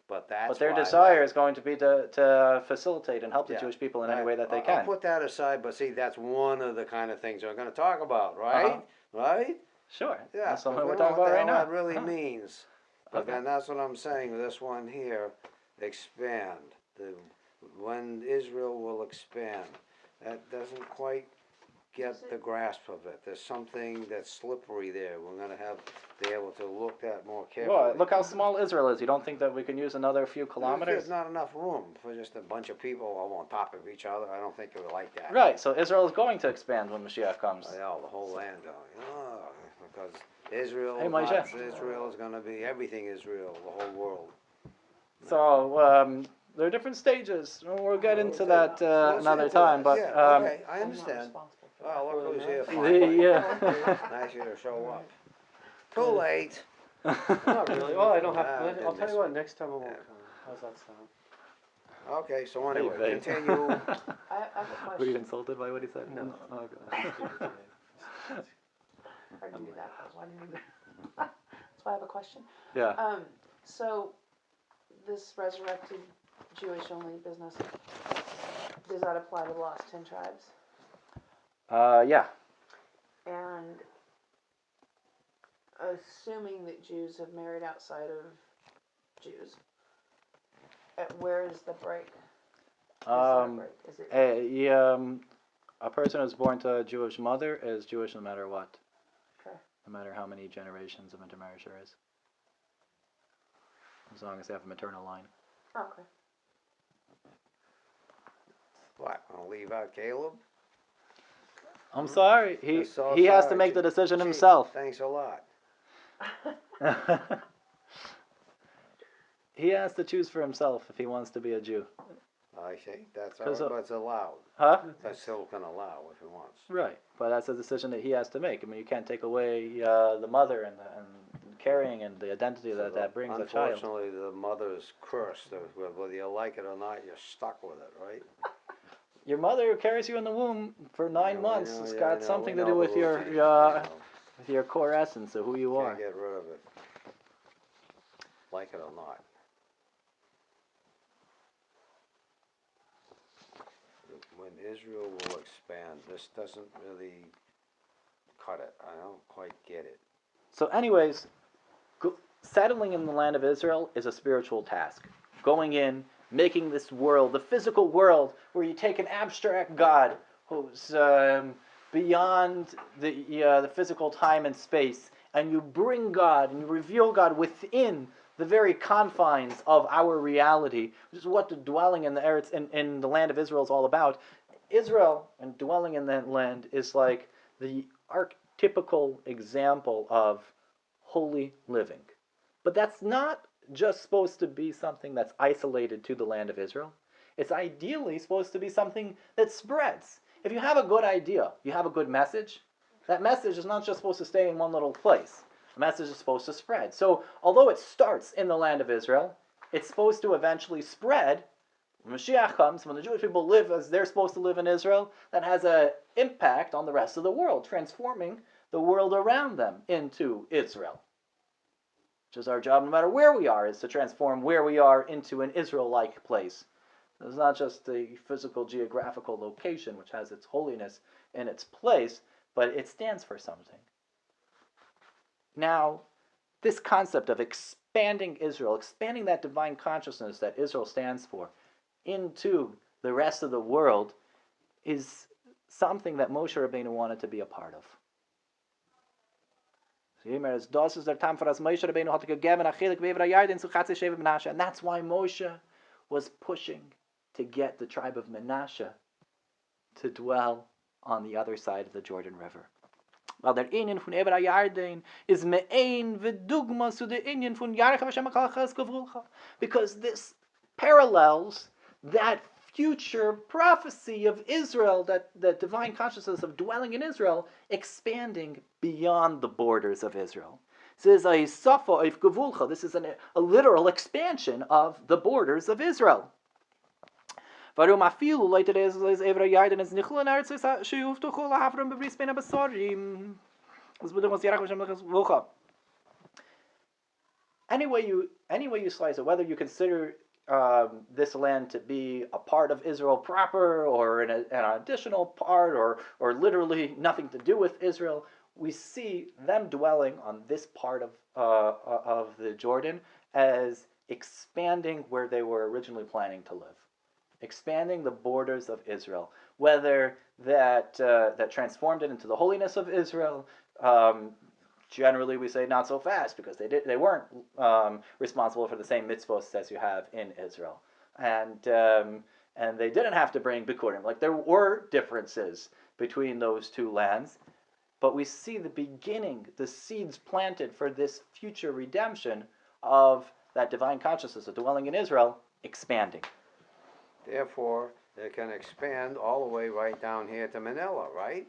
But that's But their why desire is going to be to facilitate and help the Yeah. Jewish people in any way that they I'll can. put that aside, but see, that's one of the kind of things we're going to talk about, right? Right? Sure. Yeah. That's what 'cause we we're know talking what about the right hell now. that really Uh-huh. means. But Okay. then that's what I'm saying. This one here, expand. When Israel will expand, that doesn't quite get the grasp of it. There's something that's slippery there. We're going to have to be able to look at more carefully. Well, look how small Israel is. You don't think that we can use another few kilometers? There's not enough room for just a bunch of people all on top of each other. I don't think it would like that. Right. So Israel is going to expand when Mashiach comes. Yeah, the whole land going. Oh, because Israel, Hey, not Moshe. Israel is going to be everything Israel, the whole world. So there are different stages. We'll get into that another time. But yeah, okay, I I'm not understand. responsible for that. Well, look who's here the, finally. yeah. Nice you to show up. Too late. Not really. Well, I don't have. Ah, I'll tell goodness. you what. Next time I won't Yeah. come. How's that sound? Okay, so anyway, Hey, babe. continue. I have a question. Were you insulted by what he said? No. Oh, okay. Hard to do that. Why didn't you? That's why I have a question. Yeah. So this resurrected Jewish only business, does that apply to the lost 10 tribes? Yeah. And assuming that Jews have married outside of Jews, where is the break? Is there a break? Is it A person who's born to a Jewish mother is Jewish no matter what. Okay. No matter how many generations of intermarriage there is. As long as they have a maternal line. Oh, okay. What, want to leave out Caleb? I'm sorry. He I'm so he has to sorry. make the decision Gee, himself. Thanks a lot. He has to choose for himself if he wants to be a Jew. I think that's 'Cause, what's allowed. Huh? That still can allow if he wants. Right, but that's a decision that he has to make. I mean, you can't take away the mother and carrying and the identity that brings a child. Unfortunately, the mother's cursed. Whether you like it or not, you're stuck with it, right? Your mother who carries you in the womb for 9 months has got something we to do know with the your routine, with your core essence of who you Can't are. get rid of it, like it or not. When Israel will expand, this doesn't really cut it. I don't quite get it. So, anyways, settling in the land of Israel is a spiritual task. Going in, making this world, the physical world, where you take an abstract God who's beyond the physical time and space, and you bring God and you reveal God within the very confines of our reality, which is what the dwelling in the Eretz, in the land of Israel is all about. Israel and dwelling in that land is like the archetypical example of holy living. But that's not just supposed to be something that's isolated to the land of Israel. It's ideally supposed to be something that spreads. If you have a good idea, you have a good message, that message is not just supposed to stay in one little place. The message is supposed to spread. So although it starts in the land of Israel, it's supposed to eventually spread. When Mashiach comes, when the Jewish people live as they're supposed to live in Israel, that has an impact on the rest of the world, transforming the world around them into Israel. Which is our job, no matter where we are, is to transform where we are into an Israel-like place. It's not just the physical geographical location, which has its holiness in its place, but it stands for something. Now, this concept of expanding Israel, expanding that divine consciousness that Israel stands for into the rest of the world, is something that Moshe Rabbeinu wanted to be a part of. And that's why Moshe was pushing to get the tribe of Menashe to dwell on the other side of the Jordan River. Weil der Inyan von Eber HaYarden is me'ein v'dugma zu der Inyan von Yarech HaShem HaKalachas Gavulcha. Because this parallels that future prophecy of Israel, that divine consciousness of dwelling in Israel, expanding beyond the borders of Israel. This is a safa of Gavulcha. This is a literal expansion of the borders of Israel. Warum afilu Leute des Ever Yarden is nicht in Eretz sheyuf to kol hafram bebris ben abasorim. Das bedeutet was Yarech HaShem HaKalachas. Any way you slice it, whether you consider this land to be a part of Israel proper, or an additional part, or literally nothing to do with Israel, we see them dwelling on this part of the Jordan as expanding where they were originally planning to live, expanding the borders of Israel. Whether that transformed it into the holiness of Israel. Generally, we say not so fast because they weren't responsible for the same mitzvos as you have in Israel, and they didn't have to bring bikurim. Like, there were differences between those two lands, but we see the beginning, the seeds planted for this future redemption of that divine consciousness of dwelling in Israel expanding. Therefore, they can expand all the way right down here to Manila, right?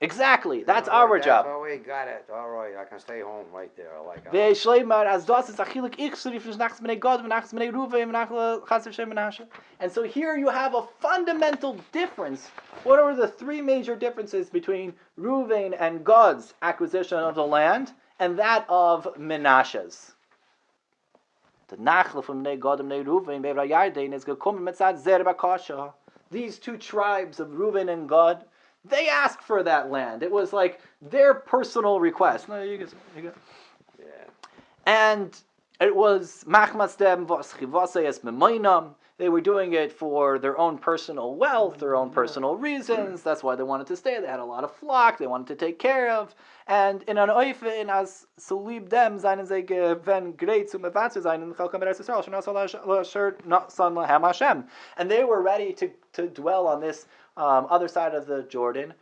Exactly. That's our job. Oh, we got it. All right, I can stay home right there. Like. And so here you have a fundamental difference. What are the three major differences between Reuben and Gad's acquisition of the land and that of Menashe's? The Nachla from Gad and Reuben bei Yarden is gekommen mit Zerba. These two tribes of Reuben and Gad, they asked for that land. It was like their personal request. No, you go. Yeah. And it was machmas dem vos chivaseyes memoinam. They were doing it for their own personal wealth, their own personal reasons. That's why they wanted to stay. They had a lot of flock they wanted to take care of. And in an oifin as sulib dem seinen ze gewen great zum evatzer sein in chalkam eretz Yisrael shnas not son lahem Hashem. And they were ready to dwell on this other side of the Jordan,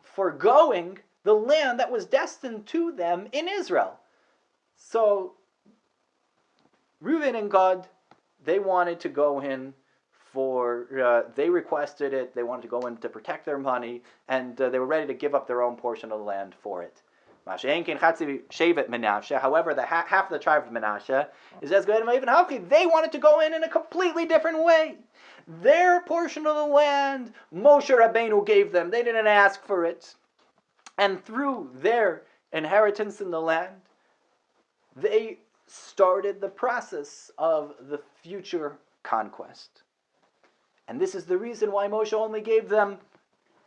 forgoing the land that was destined to them in Israel. So Reuben and Gad, they wanted to go in they requested it. They wanted to go in to protect their money, and they were ready to give up their own portion of the land for it. However, the half of the tribe of Manasseh is as good as even Halki. They wanted to go in a completely different way. Their portion of the land, Moshe Rabbeinu gave them. They didn't ask for it. And through their inheritance in the land, they started the process of the future conquest. And this is the reason why Moshe only gave them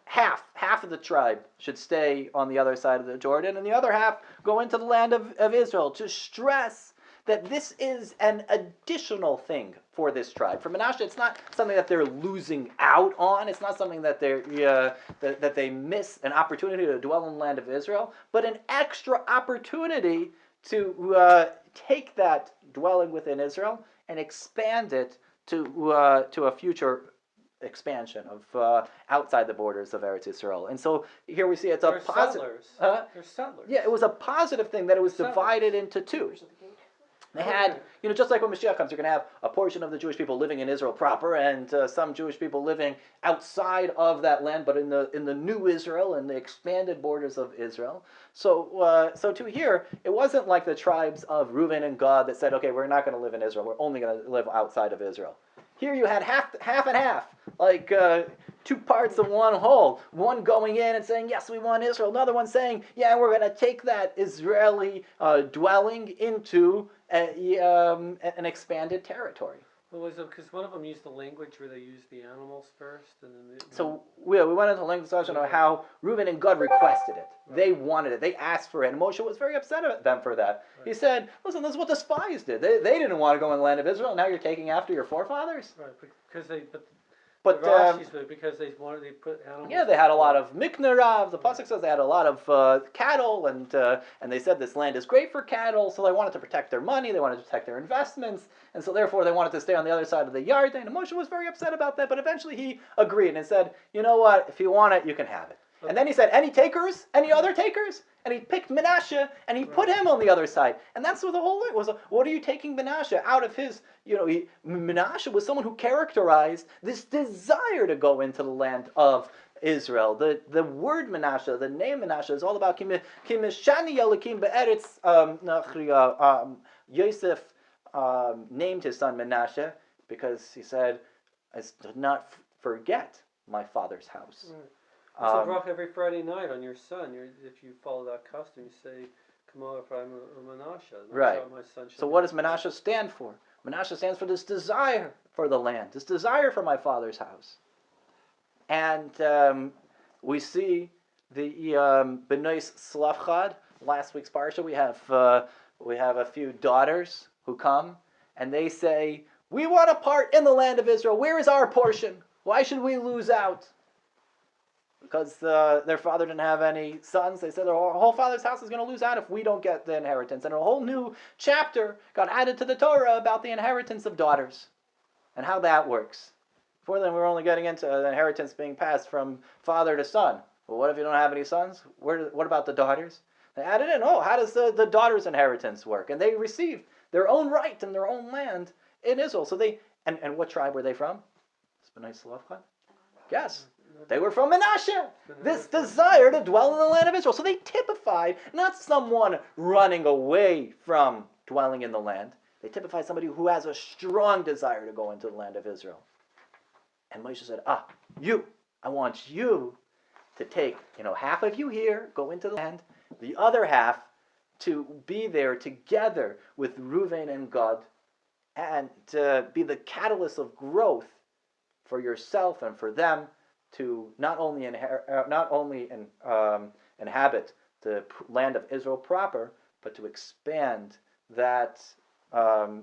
half of the tribe should stay on the other side of the Jordan, and the other half go into the land of Israel, to stress that this is an additional thing for this tribe. For Manasseh, it's not something that they're losing out on. It's not something that that they miss an opportunity to dwell in the land of Israel, but an extra opportunity to take that dwelling within Israel and expand it to a future expansion of outside the borders of Eretz Yisrael. And so here we see it's a positive. They're settlers. Yeah, it was a positive thing that it was divided into two. They had, just like when Mashiach comes, you're going to have a portion of the Jewish people living in Israel proper, and some Jewish people living outside of that land, but in the new Israel and the expanded borders of Israel. So to here, it wasn't like the tribes of Reuben and Gad that said, okay, we're not going to live in Israel, we're only going to live outside of Israel. Here you had half and half, like two parts of one whole. One going in and saying, yes, we want Israel. Another one saying, yeah, we're going to take that Israeli dwelling into an expanded territory. Well, was it because one of them used the language where they used the animals first, and then So we went into the language discussion of how Reuben and Gad requested it. Right. They wanted it. They asked for it. And Moshe was very upset at them for that. Right. He said, listen, this is what the spies did. They didn't want to go in the land of Israel. Now you're taking after your forefathers? Right, because they... But because they put animals. Yeah, they had a lot of miknarav. The pasuk says they had a lot of cattle, and they said this land is great for cattle, so they wanted to protect their money, they wanted to protect their investments, and so therefore they wanted to stay on the other side of the Yarden. And Moshe was very upset about that, but eventually he agreed and said, you know what, if you want it, you can have it. Okay. And then he said, any takers? Any other takers? And he picked Manasseh, and he put him on the other side. And that's what the whole thing was. What are you taking Manasseh out of his, Manasseh was someone who characterized this desire to go into the land of Israel. The word Manasseh, the name Manasseh, is all about Kimishani Elikim Be'eretz. Yosef named his son Manasseh because he said, I did not forget my father's house. Right. It's a bracha every Friday night on your son. If you follow that custom, you say, Kamo Ephraim Manasseh. Right. My son so what does Manasseh stand for? Manasseh stands for this desire for the land, this desire for my father's house. And we see the Benois Slavchad. Last week's parsha, we have a few daughters who come, and they say, we want a part in the land of Israel. Where is our portion? Why should we lose out? Because their father didn't have any sons. They said their whole father's house is going to lose out if we don't get the inheritance. And a whole new chapter got added to the Torah about the inheritance of daughters and how that works. Before then, we were only getting into the inheritance being passed from father to son. Well, what if you don't have any sons? What about the daughters? They added in, how does the daughter's inheritance work? And they received their own right and their own land in Israel. So and what tribe were they from? Yes. They were from Manasseh. This desire to dwell in the land of Israel. So they typified not someone running away from dwelling in the land. They typified somebody who has a strong desire to go into the land of Israel. And Moshe said, I want you to take, half of you here, go into the land, the other half to be there together with Reuben and Gad, and to be the catalyst of growth for yourself and for them, to not only inhabit the land of Israel proper, but to expand that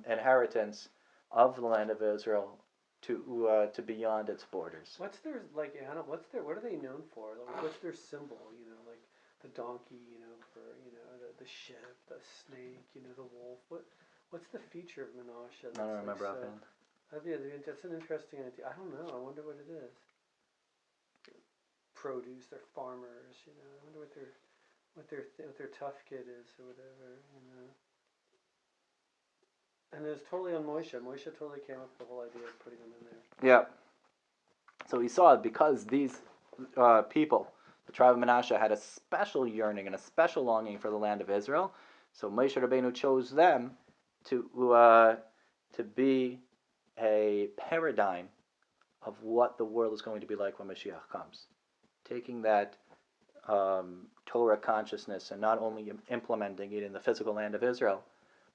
inheritance of the land of Israel to beyond its borders. What's their what are they known for? Like, what's their symbol? Like the donkey, for the ship, the snake, the wolf. What's the feature of Manasseh? I don't remember offhand. That's an interesting idea. I don't know. I wonder what it is. Produce, they're farmers. I wonder what their tough kid is or whatever. And it's totally on Moshe. Moshe totally came up with the whole idea of putting them in there. Yeah. So he saw because these people, the tribe of Manasseh, had a special yearning and a special longing for the land of Israel. So Moshe Rabbeinu chose them to be a paradigm of what the world is going to be like when Mashiach comes. Taking that Torah consciousness and not only implementing it in the physical land of Israel,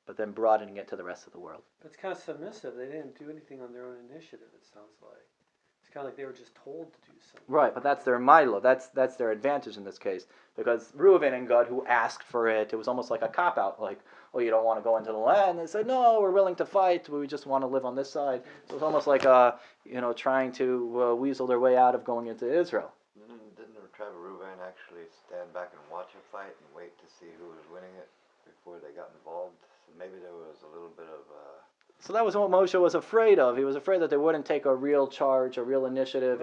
but then broadening it to the rest of the world. But it's kind of submissive. They didn't do anything on their own initiative, it sounds like. It's kind of like they were just told to do something. Right, but that's their milo. That's their advantage in this case. Because Reuben and Gad, who asked for it, it was almost like a cop-out. Like, oh, you don't want to go into the land? They said, no, we're willing to fight. We just want to live on this side. So it's almost like, trying to weasel their way out of going into Israel. Didn't the tribe of Reuben actually stand back and watch a fight and wait to see who was winning it before they got involved? So maybe there was a little bit of... So that was what Moshe was afraid of. He was afraid that they wouldn't take a real charge, a real initiative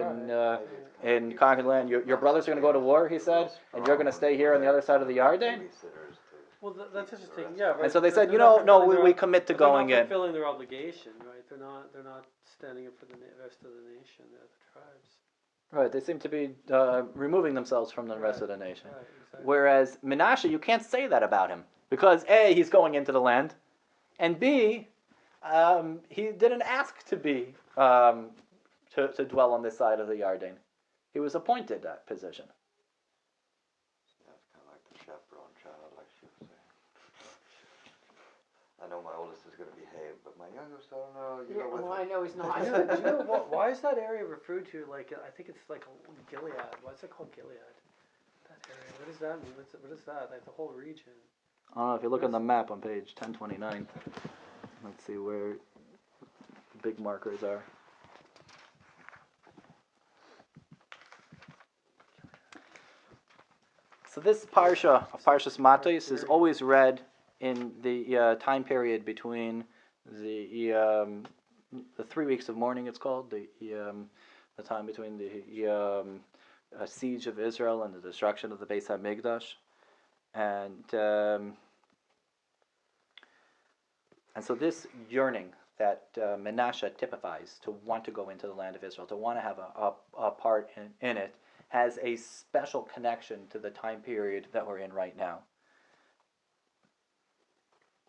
in conquered land. Your brothers are going to go to war, he said, and you're going to stay here on the other side of the Yarden? Well, that's interesting. Yeah, right. And so they said, we commit to they're going not in. fulfilling their obligation, right? They're not standing up for the rest of the nation, the tribes. Right, they seem to be removing themselves from the rest of the nation. Right, exactly. Whereas Menashe, you can't say that about him. Because A, he's going into the land, and B, he didn't ask to be, to dwell on this side of the Yarden. He was appointed that position. That's kind of like the chaperone child, like she was saying. I know my oldest is going to behave, but my youngest, I don't know. You go with Well, me. I know he's not. Do you know why is that area referred to like, I think it's like Gilead. Why is it called Gilead? That area. What does that mean? What is that? Like the whole region. I don't know, if you look on the map on page 1029, let's see where the big markers are. So this parsha of Parshas Matos is always read in the time period between the 3 weeks of mourning. It's called the time between the siege of Israel and the destruction of the Beis HaMikdash, and so this yearning that Menashe typifies to want to go into the land of Israel, to want to have a part in it, has a special connection to the time period that we're in right now.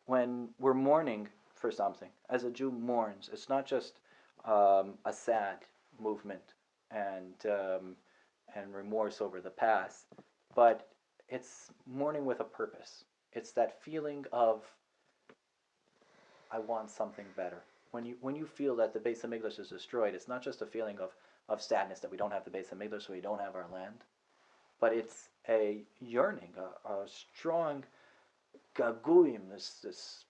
When we're mourning for something, as a Jew mourns, it's not just a sad movement and remorse over the past, but it's mourning with a purpose. It's that feeling of, I want something better. When you feel that the Beis HaMikdash is destroyed, it's not just a feeling of sadness that we don't have the Beis HaMikdash, so we don't have our land, but it's a yearning, a strong gaguim, this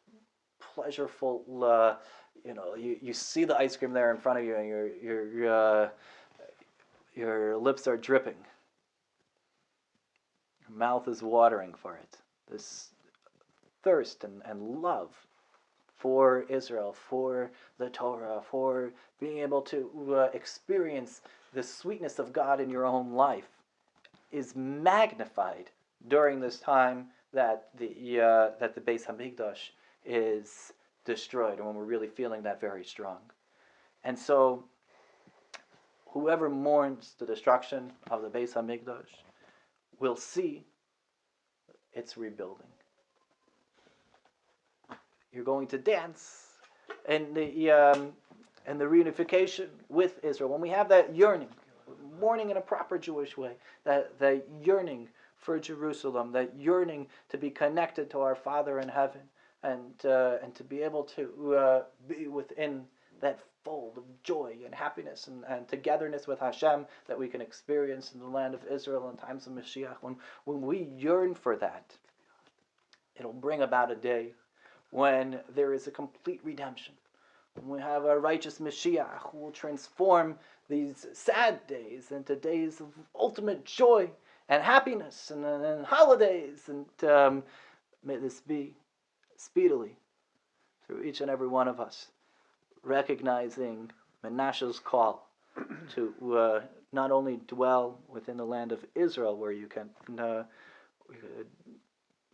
pleasureful, you see the ice cream there in front of you, and your lips are dripping. Your mouth is watering for it. This thirst and love for Israel, for the Torah, for being able to experience the sweetness of God in your own life is magnified during this time that the Beis HaMikdash is destroyed, and when we're really feeling that very strong. And so, whoever mourns the destruction of the Beis HaMikdash will see its rebuilding. You're going to dance and the reunification with Israel. When we have that yearning, mourning in a proper Jewish way, that yearning for Jerusalem, that yearning to be connected to our Father in heaven, and to be able to be within that fold of joy and happiness and togetherness with Hashem that we can experience in the land of Israel in times of Mashiach. When we yearn for that, it'll bring about a day when there is a complete redemption. When we have a righteous Mashiach who will transform these sad days into days of ultimate joy and happiness and holidays. And may this be speedily through each and every one of us, recognizing Menashe's call to not only dwell within the land of Israel, where you can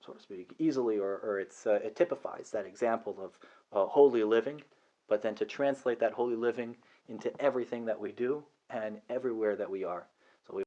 so to speak, easily, or it typifies that example of holy living, but then to translate that holy living into everything that we do and everywhere that we are. So we